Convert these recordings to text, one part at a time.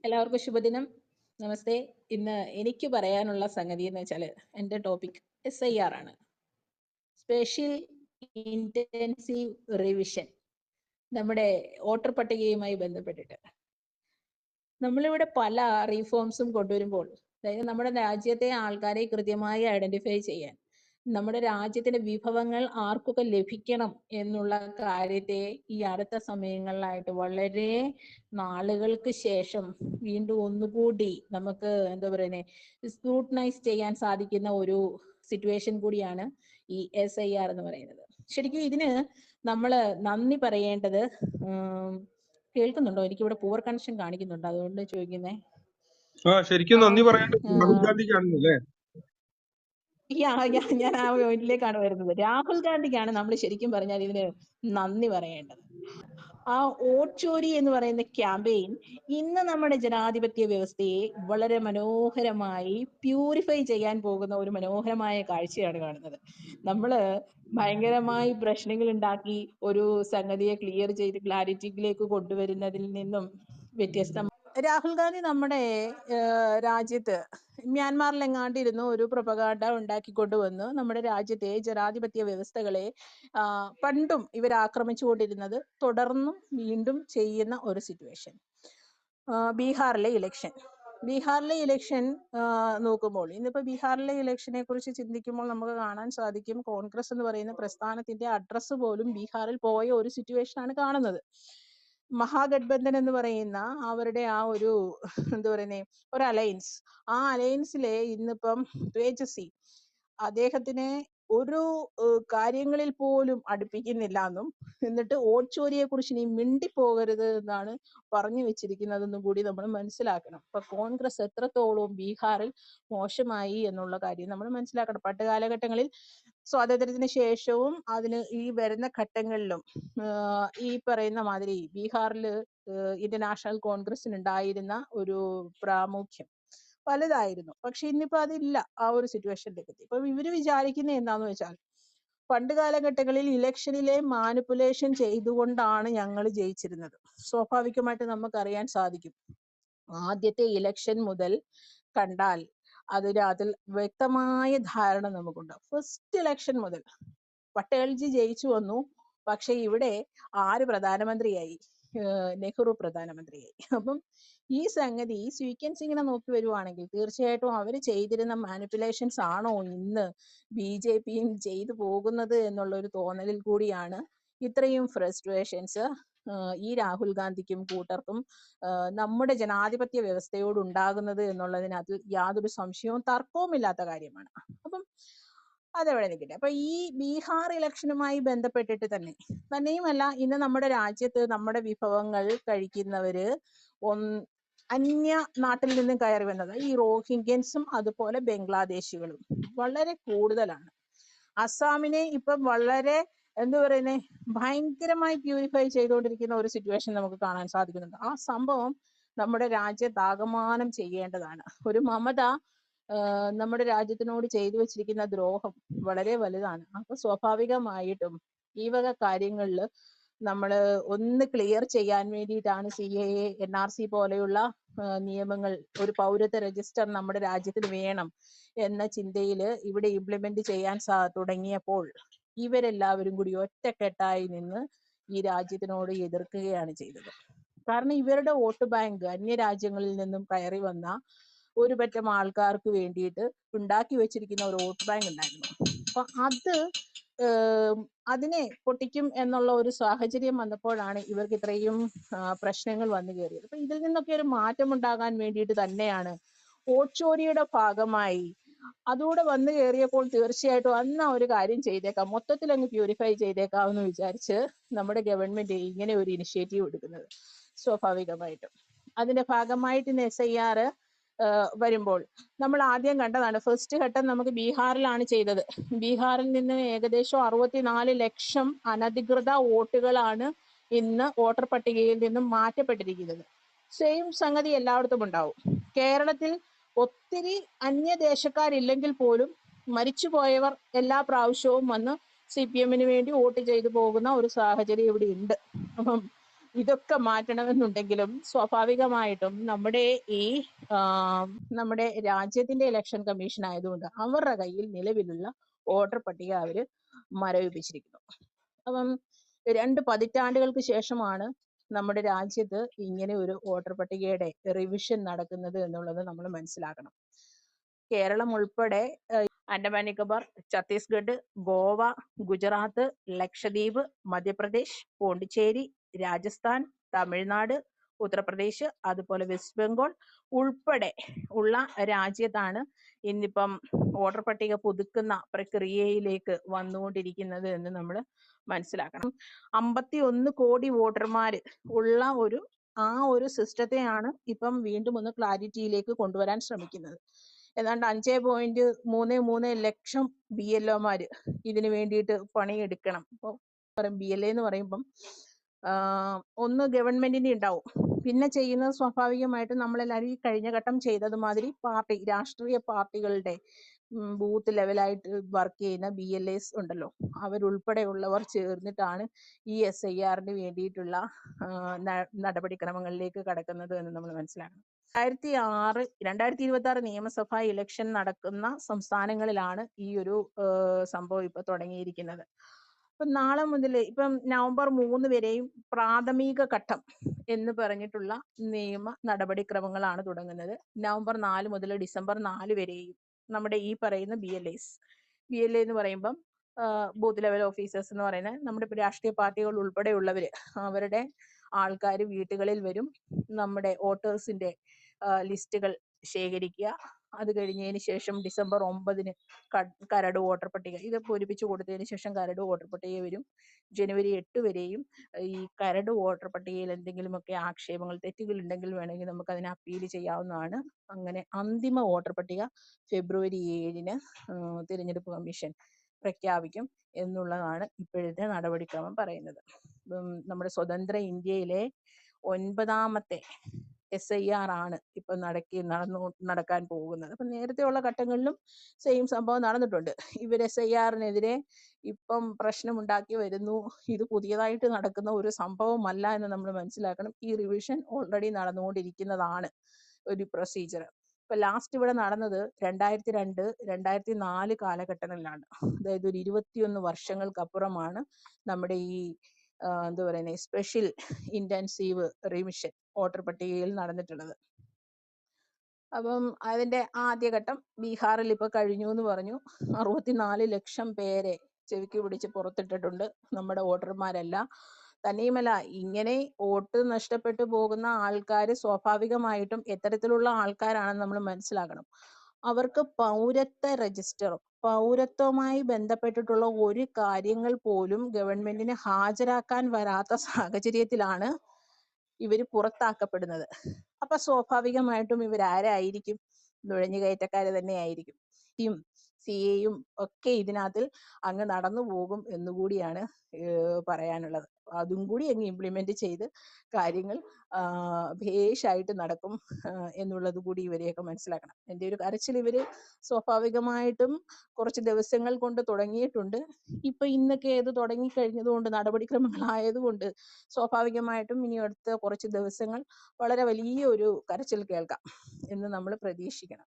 എല്ലാവർക്കും ശുഭദിനം. നമസ്തേ. ഇന്ന് എനിക്ക് പറയാനുള്ള സംഗതി എന്ന് വെച്ചാൽ എൻ്റെ ടോപ്പിക് SIR ആണ്. Special intensive revision. നമ്മുടെ വോട്ടർ പട്ടികയുമായി ബന്ധപ്പെട്ടിട്ട് നമ്മളിവിടെ പല റീഫോംസും കൊണ്ടുവരുമ്പോൾ, അതായത് നമ്മുടെ രാജ്യത്തെ ആൾക്കാരെ കൃത്യമായി ഐഡന്റിഫൈ ചെയ്യാൻ, നമ്മുടെ രാജ്യത്തിന്റെ വിഭവങ്ങൾ ആർക്കൊക്കെ ലഭിക്കണം എന്നുള്ള കാര്യത്തെ ഈ അടുത്ത സമയങ്ങളിലായിട്ട് വളരെ നാളുകൾക്ക് ശേഷം വീണ്ടും ഒന്നുകൂടി നമുക്ക് എന്താ പറയുന്നത് സ്ക്രൂട്ടനൈസ് ചെയ്യാൻ സാധിക്കുന്ന ഒരു സിറ്റുവേഷൻ കൂടിയാണ് ഈ SIR എന്ന് പറയുന്നത്. ശരിക്കും ഇതിന് നമ്മൾ നന്ദി പറയേണ്ടത്, കേൾക്കുന്നുണ്ടോ? എനിക്കിവിടെ പൂവർ കണക്ഷൻ കാണിക്കുന്നുണ്ട്, അതുകൊണ്ട് ചോദിക്കുന്നേ. ശരിക്കും നന്ദി പറയേണ്ടത് രാഹുൽ ഗാന്ധിക്കാണല്ലേ? ഞാൻ ആ പോയിന്റിലേക്കാണ് വരുന്നത്. രാഹുൽ ഗാന്ധിക്കാണ് നമ്മൾ ശരിക്കും പറഞ്ഞാൽ ഇതിന് നന്ദി പറയേണ്ടത്. ആ വോട്ട് ചോരി എന്ന് പറയുന്ന ക്യാമ്പയിൻ ഇന്ന് നമ്മുടെ ജനാധിപത്യ വ്യവസ്ഥയെ വളരെ മനോഹരമായി പ്യൂരിഫൈ ചെയ്യാൻ പോകുന്ന ഒരു മനോഹരമായ കാഴ്ചയാണ് കാണുന്നത്. നമ്മള് ഭയങ്കരമായി പ്രശ്നങ്ങൾ ഉണ്ടാക്കി ഒരു സംഗതിയെ ക്ലിയർ ചെയ്ത് ക്ലാരിറ്റിയിലേക്ക് കൊണ്ടുവരുന്നതിൽ നിന്നും വ്യത്യസ്തം രാഹുൽ ഗാന്ധി നമ്മുടെ രാജ്യത്ത് മ്യാൻമാറിലെങ്ങാണ്ടിരുന്നു ഒരു പ്രൊപഗാൻഡ ഉണ്ടാക്കിക്കൊണ്ടുവന്ന് നമ്മുടെ രാജ്യത്തെ ജനാധിപത്യ വ്യവസ്ഥകളെ പണ്ടും ഇവർ ആക്രമിച്ചുകൊണ്ടിരുന്നത് തുടർന്നും വീണ്ടും ചെയ്യുന്ന ഒരു സിറ്റുവേഷൻ. ബീഹാറിലെ ഇലക്ഷൻ നോക്കുമ്പോൾ, ഇന്നിപ്പോ ബീഹാറിലെ ഇലക്ഷനെ കുറിച്ച് ചിന്തിക്കുമ്പോൾ നമുക്ക് കാണാൻ സാധിക്കും, കോൺഗ്രസ് എന്ന് പറയുന്ന പ്രസ്ഥാനത്തിന്റെ അഡ്രസ്സ് പോലും ബീഹാറിൽ പോയ ഒരു സിറ്റുവേഷൻ ആണ് കാണുന്നത്. മഹാഗഡ്ബന്ധൻ എന്ന് പറയുന്ന അവരുടെ ആ ഒരു എന്താ പറയുന്നേ ഒരു അലയൻസ്, ആ അലയൻസിലെ ഇന്നിപ്പം തേജസ്വി അദ്ദേഹത്തിനെ ഒരു കാര്യങ്ങളിൽ പോലും അടുപ്പിക്കുന്നില്ല എന്നും, എന്നിട്ട് വോട്ട് ചോരിയെ കുറിച്ച് ഇനി മിണ്ടിപ്പോകരുത് എന്നാണ് പറഞ്ഞു വെച്ചിരിക്കുന്നതെന്നും കൂടി നമ്മൾ മനസ്സിലാക്കണം. ഇപ്പൊ കോൺഗ്രസ് എത്രത്തോളം ബീഹാറിൽ മോശമായി എന്നുള്ള കാര്യം നമ്മൾ മനസ്സിലാക്കണം. പണ്ട് കാലഘട്ടങ്ങളിൽ സ്വാതന്ത്ര്യത്തിന് ശേഷവും അതിന് ഈ വരുന്ന ഘട്ടങ്ങളിലും ഈ പറയുന്ന മാതിരി ബീഹാറിൽ ഇന്ത്യൻ നാഷണൽ കോൺഗ്രസിന് ഉണ്ടായിരുന്ന ഒരു പ്രാമുഖ്യം വലുതായിരുന്നു. പക്ഷെ ഇന്നിപ്പോ അതില്ല, ആ ഒരു സിറ്റുവേഷനിലേക്ക് എത്തി. ഇപ്പൊ ഇവര് വിചാരിക്കുന്നത് എന്താന്ന് വെച്ചാൽ, പണ്ട് കാലഘട്ടങ്ങളിൽ ഇലക്ഷനിലെ മാനിപ്പുലേഷൻ ചെയ്തുകൊണ്ടാണ് ഞങ്ങൾ ജയിച്ചിരുന്നത്. സ്വാഭാവികമായിട്ട് നമുക്കറിയാൻ സാധിക്കും, ആദ്യത്തെ ഇലക്ഷൻ മുതൽ കണ്ടാൽ അതിൽ വ്യക്തമായ ധാരണ നമുക്കുണ്ട്. ഫസ്റ്റ് ഇലക്ഷൻ മുതൽ പട്ടേൽജി ജയിച്ചു വന്നു, പക്ഷെ ഇവിടെ ആര് പ്രധാനമന്ത്രിയായി? നെഹ്റു പ്രധാനമന്ത്രിയായി. അപ്പം ഈ സംഗതി സീക്വൻസ് ഇങ്ങനെ നോക്കി വരുവാണെങ്കിൽ തീർച്ചയായിട്ടും അവർ ചെയ്തിരുന്ന മാനിപ്പുലേഷൻസ് ആണോ ഇന്ന് BJPയും ചെയ്തു പോകുന്നത് എന്നുള്ള ഒരു തോന്നലിൽ കൂടിയാണ് ഇത്രയും ഫ്രസ്ട്രേഷൻസ് ഈ രാഹുൽ ഗാന്ധിക്കും കൂട്ടർക്കും നമ്മുടെ ജനാധിപത്യ വ്യവസ്ഥയോട് ഉണ്ടാകുന്നത് എന്നുള്ളതിനകത്ത് യാതൊരു സംശയവും തർക്കവുമില്ലാത്ത കാര്യമാണ്. അപ്പം അതെവിടെ നിൽക്കട്ടെ. അപ്പൊ ഈ ബീഹാർ ഇലക്ഷനുമായി ബന്ധപ്പെട്ടിട്ട് തന്നെയുമല്ല, ഇന്ന് നമ്മുടെ രാജ്യത്ത് നമ്മുടെ വിഭവങ്ങൾ കഴിക്കുന്നവര് അന്യ നാട്ടിൽ നിന്നും കയറി വന്നത് ഈ റോഹിംഗ്യൻസും അതുപോലെ ബംഗ്ലാദേശികളും വളരെ കൂടുതലാണ്. അസ്സാമിനെ ഇപ്പം വളരെ എന്താ പറയുന്നേ ഭയങ്കരമായി പ്യൂരിഫൈ ചെയ്തുകൊണ്ടിരിക്കുന്ന ഒരു സിറ്റുവേഷൻ നമുക്ക് കാണാൻ സാധിക്കുന്നുണ്ട്. ആ സംഭവം നമ്മുടെ രാജ്യത്താകമാനം ചെയ്യേണ്ടതാണ്. ഒരു മമത നമ്മുടെ രാജ്യത്തിനോട് ചെയ്തു വെച്ചിരിക്കുന്ന ദ്രോഹം വളരെ വലുതാണ്. അപ്പൊ സ്വാഭാവികമായിട്ടും ഈ വക കാര്യങ്ങളിൽ നമ്മൾ ഒന്ന് ക്ലിയർ ചെയ്യാൻ വേണ്ടിയിട്ടാണ് CAA NRC പോലെയുള്ള നിയമങ്ങൾ, ഒരു പൗരത്വ രജിസ്റ്റർ നമ്മുടെ രാജ്യത്തിന് വേണം എന്ന ചിന്തയിൽ ഇവിടെ ഇംപ്ലിമെന്റ് ചെയ്യാൻ തുടങ്ങിയപ്പോൾ ഇവരെല്ലാവരും കൂടി ഒറ്റക്കെട്ടായി നിന്ന് ഈ രാജ്യത്തിനോട് എതിർക്കുകയാണ് ചെയ്തത്. കാരണം ഇവരുടെ വോട്ട് ബാങ്ക് അന്യരാജ്യങ്ങളിൽ നിന്നും കയറി വന്ന ഒരു പറ്റം ആൾക്കാർക്ക് വേണ്ടിയിട്ട് ഉണ്ടാക്കി വെച്ചിരിക്കുന്ന ഒരു വോട്ട് ബാങ്ക് ഉണ്ടായിരുന്നു. അപ്പൊ അതിനെ പൊട്ടിക്കും എന്നുള്ള ഒരു സാഹചര്യം വന്നപ്പോഴാണ് ഇവർക്ക് ഇത്രയും പ്രശ്നങ്ങൾ വന്നു കയറിയത്. അപ്പൊ ഇതിൽ നിന്നൊക്കെ ഒരു മാറ്റം ഉണ്ടാകാൻ വേണ്ടിയിട്ട് തന്നെയാണ് വോട്ട് ചോരിയുടെ ഭാഗമായി അതുകൂടെ വന്നു കയറിയപ്പോൾ തീർച്ചയായിട്ടും അന്ന് ഒരു കാര്യം ചെയ്തേക്കാം, മൊത്തത്തിൽ അങ്ങ് പ്യൂരിഫൈ ചെയ്തേക്കാം എന്ന് വിചാരിച്ച് നമ്മുടെ ഗവൺമെന്റ് ഇങ്ങനെ ഒരു ഇനിഷ്യേറ്റീവ് എടുക്കുന്നത്. സ്വാഭാവികമായിട്ടും അതിന്റെ ഭാഗമായിട്ട് ഇന്ന് SIR വരുമ്പോൾ നമ്മൾ ആദ്യം കണ്ടതാണ്. ഫസ്റ്റ് ഘട്ടം നമുക്ക് ബീഹാറിലാണ് ചെയ്തത്. ബീഹാറിൽ നിന്ന് ഏകദേശം 64 ലക്ഷം അനധികൃത വോട്ടുകളാണ് ഇന്ന് വോട്ടർ പട്ടികയിൽ നിന്നും മാറ്റപ്പെട്ടിരിക്കുന്നത്. സെയിം സംഗതി എല്ലായിടത്തും ഉണ്ടാവും. കേരളത്തിൽ ഒത്തിരി അന്യദേശക്കാരില്ലെങ്കിൽ പോലും മരിച്ചുപോയവർ എല്ലാ പ്രാവശ്യവും വന്ന് CPM വേണ്ടി വോട്ട് ചെയ്തു പോകുന്ന ഒരു സാഹചര്യം ഇവിടെ ഉണ്ട്. അപ്പം ഇതൊക്കെ മാറ്റണമെന്നുണ്ടെങ്കിലും സ്വാഭാവികമായിട്ടും ഈ ആ, നമ്മുടെ രാജ്യത്തിന്റെ ഇലക്ഷൻ കമ്മീഷൻ ആയതുകൊണ്ട് അവരുടെ കയ്യിൽ നിലവിലുള്ള വോട്ടർ പട്ടിക അവര് മരവിപ്പിച്ചിരിക്കുന്നു. അപ്പം 2 പതിറ്റാണ്ടുകൾക്ക് ശേഷമാണ് നമ്മുടെ രാജ്യത്ത് ഇങ്ങനെ ഒരു വോട്ടർ പട്ടികയുടെ റിവിഷൻ നടക്കുന്നത് എന്നുള്ളത് നമ്മൾ മനസ്സിലാക്കണം. കേരളം ഉൾപ്പെടെ ആൻഡമാൻ നിക്കോബാർ, ഛത്തീസ്ഗഡ്, ഗോവ, ഗുജറാത്ത്, ലക്ഷദ്വീപ്, മധ്യപ്രദേശ്, പോണ്ടിച്ചേരി, രാജസ്ഥാൻ, തമിഴ്നാട്, ഉത്തർപ്രദേശ്, അതുപോലെ വെസ്റ്റ് ബംഗാൾ ഉൾപ്പെടെ ഉള്ള രാജ്യത്താണ് ഇന്നിപ്പം വോട്ടർ പട്ടിക പുതുക്കുന്ന പ്രക്രിയയിലേക്ക് വന്നുകൊണ്ടിരിക്കുന്നത് എന്ന് നമ്മൾ മനസ്സിലാക്കണം. 51 കോടി വോട്ടർമാര് ഉള്ള ഒരു സിസ്റ്റത്തെയാണ് ഇപ്പം വീണ്ടും ഒന്ന് ക്ലാരിറ്റിയിലേക്ക് കൊണ്ടുവരാൻ ശ്രമിക്കുന്നത്. ഏതാണ്ട് 5.33 ലക്ഷം BLOമാര് ഇതിനു വേണ്ടിയിട്ട് പണിയെടുക്കണം. ഇപ്പോൾ BLA എന്ന് പറയുമ്പം ഒന്ന് ഗവൺമെന്റിന്റെ ഉണ്ടാവും, പിന്നെ ചെയ്യുന്നത് സ്വാഭാവികമായിട്ടും നമ്മളെല്ലാവരും ഈ കഴിഞ്ഞ ഘട്ടം ചെയ്തത് മാതിരി രാഷ്ട്രീയ പാർട്ടികളുടെ ബൂത്ത് ലെവലായിട്ട് വർക്ക് ചെയ്യുന്ന BLAs ഉണ്ടല്ലോ, അവരുൾപ്പെടെയുള്ളവർ ചേർന്നിട്ടാണ് ഈ SIRന് വേണ്ടിയിട്ടുള്ള നടപടിക്രമങ്ങളിലേക്ക് കടക്കുന്നത് എന്ന് നമ്മൾ മനസ്സിലാക്കണം. 2026 നിയമസഭാ ഇലക്ഷൻ നടക്കുന്ന സംസ്ഥാനങ്ങളിലാണ് ഈ ഒരു സംഭവം ഇപ്പൊ തുടങ്ങിയിരിക്കുന്നത്. ഇപ്പം നാളെ മുതൽ ഇപ്പം നവംബർ 3 വരെയും പ്രാഥമിക ഘട്ടം എന്ന് പറഞ്ഞിട്ടുള്ള നിയമ നടപടിക്രമങ്ങളാണ് തുടങ്ങുന്നത്. നവംബർ 4 മുതൽ ഡിസംബർ 4 വരെയും നമ്മുടെ ഈ പറയുന്ന BLA എന്ന് പറയുമ്പം ബൂത്ത് ലെവൽ ഓഫീസേഴ്സ് എന്ന് പറയുന്നത് നമ്മുടെ രാഷ്ട്രീയ പാർട്ടികൾ ഉൾപ്പെടെയുള്ളവര്, അവരുടെ ആൾക്കാർ വീട്ടുകളിൽ വരും, നമ്മുടെ വോട്ടേഴ്സിന്റെ ലിസ്റ്റുകൾ ശേഖരിക്കുക. അത് കഴിഞ്ഞതിന് ശേഷം ഡിസംബർ 9 കരട് വോട്ടർ പട്ടിക ഇത് പൂരിപ്പിച്ചു കൊടുത്തതിന് ശേഷം കരട് വോട്ടർ പട്ടിക വരും. ജനുവരി 8 വരെയും ഈ കരട് വോട്ടർ പട്ടികയിൽ എന്തെങ്കിലുമൊക്കെ ആക്ഷേപങ്ങൾ, തെറ്റുകൾ ഉണ്ടെങ്കിൽ വേണമെങ്കിൽ നമുക്ക് അതിനെ അപ്പീൽ ചെയ്യാവുന്നതാണ്. അങ്ങനെ അന്തിമ വോട്ടർ പട്ടിക ഫെബ്രുവരി 7 തിരഞ്ഞെടുപ്പ് കമ്മീഷൻ പ്രഖ്യാപിക്കും എന്നുള്ളതാണ് ഇപ്പോഴത്തെ നടപടിക്രമം പറയുന്നത്. നമ്മുടെ സ്വതന്ത്ര ഇന്ത്യയിലെ 9ാമത്തെ SIR ആണ് ഇപ്പൊ നടക്കാൻ പോകുന്നത്. അപ്പൊ നേരത്തെയുള്ള ഘട്ടങ്ങളിലും സെയിം സംഭവം നടന്നിട്ടുണ്ട്. ഇവർ SIRനെതിരെ ഇപ്പം പ്രശ്നമുണ്ടാക്കി വരുന്നു. ഇത് പുതിയതായിട്ട് നടക്കുന്ന ഒരു സംഭവമല്ല എന്ന് നമ്മൾ മനസ്സിലാക്കണം. ഈ റിവിഷൻ ഓൾറെഡി നടന്നുകൊണ്ടിരിക്കുന്നതാണ് ഒരു പ്രൊസീജിയർ. ഇപ്പൊ ലാസ്റ്റ് ഇവിടെ നടന്നത് 2002, 2004 കാലഘട്ടങ്ങളിലാണ്. അതായത് ഒരു 21 വർഷങ്ങൾക്കപ്പുറമാണ് നമ്മുടെ ഈ എന്താ പറയുന്നത് സ്പെഷ്യൽ ഇന്റൻസീവ് റിവിഷൻ വോട്ടർ പട്ടികയിൽ നടന്നിട്ടുള്ളത്. അപ്പം അതിന്റെ ആദ്യഘട്ടം ബീഹാറിൽ ഇപ്പൊ കഴിഞ്ഞു എന്ന് പറഞ്ഞു. 64 ലക്ഷം പേരെ ചെവിക്ക് പിടിച്ച് പുറത്തിട്ടിട്ടുണ്ട് നമ്മുടെ വോട്ടർമാരെല്ലാം. തന്നെയുമല്ല, ഇങ്ങനെ വോട്ട് നഷ്ടപ്പെട്ടു പോകുന്ന ആൾക്കാർ സ്വാഭാവികമായിട്ടും എത്തരത്തിലുള്ള ആൾക്കാരാണെന്ന് നമ്മൾ മനസ്സിലാക്കണം. അവർക്ക് പൗരത്വ രജിസ്റ്ററും പൗരത്വവുമായി ബന്ധപ്പെട്ടിട്ടുള്ള ഒരു കാര്യങ്ങൾ പോലും ഗവൺമെന്റിന് ഹാജരാക്കാൻ വരാത്ത സാഹചര്യത്തിലാണ് ഇവർ പുറത്താക്കപ്പെടുന്നത്. അപ്പൊ സ്വാഭാവികമായിട്ടും ഇവരാരായിരിക്കും? നുഴഞ്ഞുകയറ്റക്കാര് തന്നെ ആയിരിക്കും. CAയും ഒക്കെ ഇതിനകത്തിൽ അങ്ങ് നടന്നു പോകും എന്നുകൂടിയാണ് പറയാനുള്ളത്. അതും കൂടി അങ്ങ് ഇംപ്ലിമെന്റ് ചെയ്ത് കാര്യങ്ങൾ ഭേഷായിട്ട് നടക്കും എന്നുള്ളത് കൂടി ഇവരെയൊക്കെ മനസ്സിലാക്കണം. എൻ്റെ ഒരു കരച്ചിൽ ഇവര് സ്വാഭാവികമായിട്ടും കുറച്ച് ദിവസങ്ങൾ കൊണ്ട് തുടങ്ങിയിട്ടുണ്ട്. ഇപ്പൊ ഇന്നൊക്കെ ഇത് തുടങ്ങിക്കഴിഞ്ഞതുകൊണ്ട്, നടപടിക്രമങ്ങളായതുകൊണ്ട് സ്വാഭാവികമായിട്ടും ഇനി അടുത്ത കുറച്ച് ദിവസങ്ങൾ വളരെ വലിയ ഒരു കരച്ചിൽ കേൾക്കാം എന്ന് നമ്മൾ പ്രതീക്ഷിക്കണം.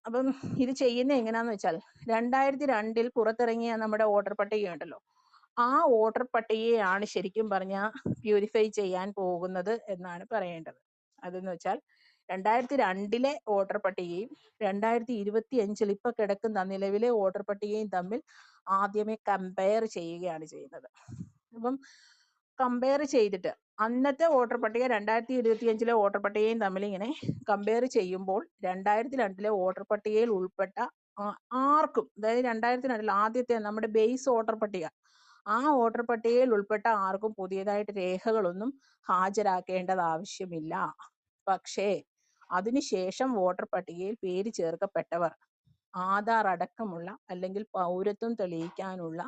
അപ്പം ഇത് ചെയ്യുന്ന എങ്ങനെയാന്ന് വെച്ചാൽ 2002 പുറത്തിറങ്ങിയ നമ്മുടെ വോട്ടർ പട്ടികയുണ്ടല്ലോ, ആ വോട്ടർ പട്ടികയാണ് ശരിക്കും പറഞ്ഞാൽ പ്യൂരിഫൈ ചെയ്യാൻ പോകുന്നത് എന്നാണ് പറയേണ്ടത്. അതെന്ന് വെച്ചാൽ 2002 വോട്ടർ പട്ടികയും 2025 ഇപ്പൊ കിടക്കുന്ന നിലവിലെ വോട്ടർ പട്ടികയും തമ്മിൽ ആദ്യമേ കമ്പയർ ചെയ്യുകയാണ് ചെയ്യുന്നത്. അപ്പം കമ്പയർ ചെയ്തിട്ട് അന്നത്തെ വോട്ടർ പട്ടിക 2025 വോട്ടർ പട്ടികയും തമ്മിൽ ഇങ്ങനെ കമ്പയർ ചെയ്യുമ്പോൾ 2002 വോട്ടർ പട്ടികയിൽ ഉൾപ്പെട്ട ആർക്കും, അതായത് 2002 ആദ്യത്തെ നമ്മുടെ ബേസ് വോട്ടർ പട്ടിക, ആ വോട്ടർ പട്ടികയിൽ ഉൾപ്പെട്ട ആർക്കും പുതിയതായിട്ട് രേഖകളൊന്നും ഹാജരാക്കേണ്ടത് ആവശ്യമില്ല. പക്ഷേ അതിനുശേഷം വോട്ടർ പട്ടികയിൽ പേര് ചേർക്കപ്പെട്ടവർ ആധാർ അടക്കമുള്ള അല്ലെങ്കിൽ പൗരത്വം തെളിയിക്കാനുള്ള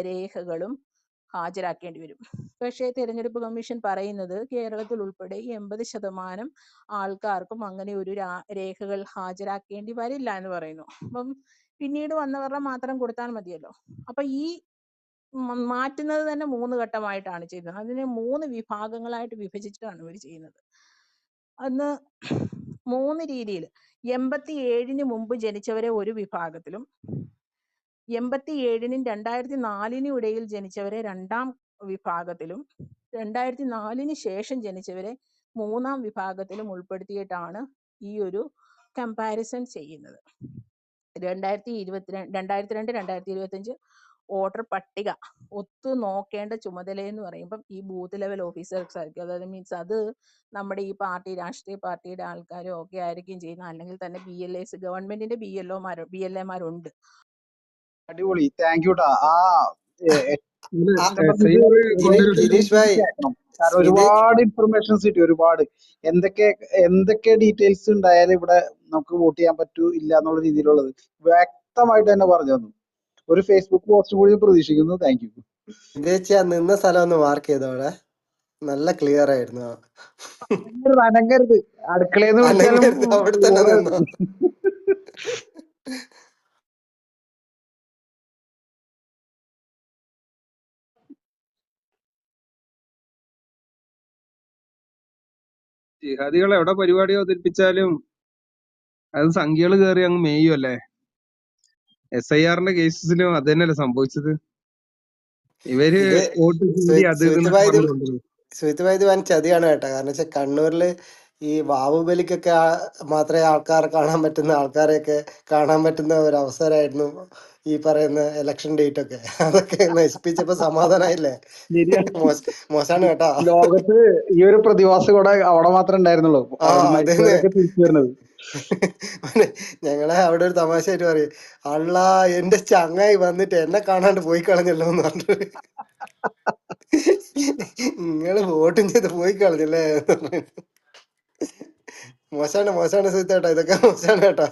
രേഖകളും ഹാജരാക്കേണ്ടി വരും. പക്ഷേ തിരഞ്ഞെടുപ്പ് കമ്മീഷൻ പറയുന്നത് കേരളത്തിൽ ഉൾപ്പെടെ 80% ആൾക്കാർക്കും അങ്ങനെ ഒരു രേഖകൾ ഹാജരാക്കേണ്ടി വരില്ല എന്ന് പറയുന്നു. അപ്പം പിന്നീട് വന്നവരുടെ മാത്രം കൊടുത്താൽ മതിയല്ലോ. അപ്പൊ ഈ മാറ്റുന്നത് തന്നെ 3 ഘട്ടമായിട്ടാണ് ചെയ്യുന്നത്. അതിനെ 3 വിഭാഗങ്ങളായിട്ട് വിഭജിച്ചിട്ടാണ് ഇവർ ചെയ്യുന്നത്. അന്ന് 3 രീതിയിൽ 87 മുമ്പ് ജനിച്ചവരെ ഒരു വിഭാഗത്തിലും 87 2004 ഇടയിൽ ജനിച്ചവരെ 2ാം വിഭാഗത്തിലും 2004 ശേഷം ജനിച്ചവരെ 3ാം വിഭാഗത്തിലും ഉൾപ്പെടുത്തിയിട്ടാണ് ഈ ഒരു കമ്പാരിസൺ ചെയ്യുന്നത്. 2022 2025 വോട്ടർ പട്ടിക ഒത്തു നോക്കേണ്ട ചുമതല എന്ന് പറയുമ്പം ഈ ബൂത്ത് ലെവൽ ഓഫീസേഴ്സ് ആയിരിക്കും. അതായത് മീൻസ് അത് നമ്മുടെ ഈ പാർട്ടി രാഷ്ട്രീയ പാർട്ടിയുടെ ആൾക്കാരും ഒക്കെ ആയിരിക്കും ചെയ്യുന്നത്. അല്ലെങ്കിൽ തന്നെ BLAs ഗവൺമെന്റിന്റെ BLAമാരുണ്ട്. അടിപൊളി, താങ്ക് യു ടാ. ആ ഗിരീഷ് ഭായ്, കാരണം ഒരുപാട് ഇൻഫർമേഷൻസ് കിട്ടി. ഒരുപാട് എന്തൊക്കെ ഡീറ്റെയിൽസ് ഉണ്ടായാലും ഇവിടെ നമുക്ക് വോട്ട് ചെയ്യാൻ പറ്റൂ ഇല്ല എന്നുള്ള രീതിയിലുള്ളത് വ്യക്തമായിട്ട് തന്നെ പറഞ്ഞു തന്നു. ഒരു ഫേസ്ബുക്ക് പോസ്റ്റ് കൂടി പ്രതീക്ഷിക്കുന്നു. Thank you. നിന്ന സ്ഥലം ഒന്ന് മാർക്ക് ചെയ്തോടെ, നല്ല ക്ലിയർ ആയിരുന്നു. അനങ്ങരുത്, അടുക്കളയെന്ന് വിളിച്ചാലും അവിടെ തന്നെ നിന്നോ. ജിഹാദികൾ എവിടെ പരിപാടി അവതരിപ്പിച്ചാലും അത് സംഖ്യകൾ കയറി അങ്ങ് മേയും അല്ലേ. SIR കേസിലും അത് തന്നെയല്ലേ സംഭവിച്ചത്. ഇവര് വോട്ട് കൂടി അത് സുഹിത് വൻ ചതിയാണ് കേട്ടോ. കാരണം വെച്ചാൽ കണ്ണൂരില് ഈ ബാഹുബലിക്കൊക്കെ മാത്രമേ ആൾക്കാരെ കാണാൻ പറ്റുന്ന ഒരു അവസരമായിരുന്നു ഈ പറയുന്ന ഇലക്ഷൻ ഡേറ്റ് ഒക്കെ. അതൊക്കെ നശിപ്പിച്ചപ്പോ സമാധാനായില്ലേ. മോശമാണ് കേട്ടോ. ലോകത്ത് ഈ ഒരു പ്രതിഭാസം കൂടെ അവിടെ മാത്രമേ ഉണ്ടായിരുന്നുള്ളൂ. തിരിച്ചു വരുന്നത്. ഞങ്ങളെ അവിടെ ഒരു തമാശയായിട്ട് പറയും, അള്ളാ എന്റെ ചങ്ങായി വന്നിട്ട് എന്നെ കാണാണ്ട് പോയി കളഞ്ഞല്ലോ എന്ന് പറഞ്ഞു. നിങ്ങള് വോട്ടും ചെയ്ത് പോയി കളഞ്ഞല്ലേ. മോശമാണ് സുഹിത്തേട്ടാ, ഇതൊക്കെ മോശമാണ് കേട്ടോ.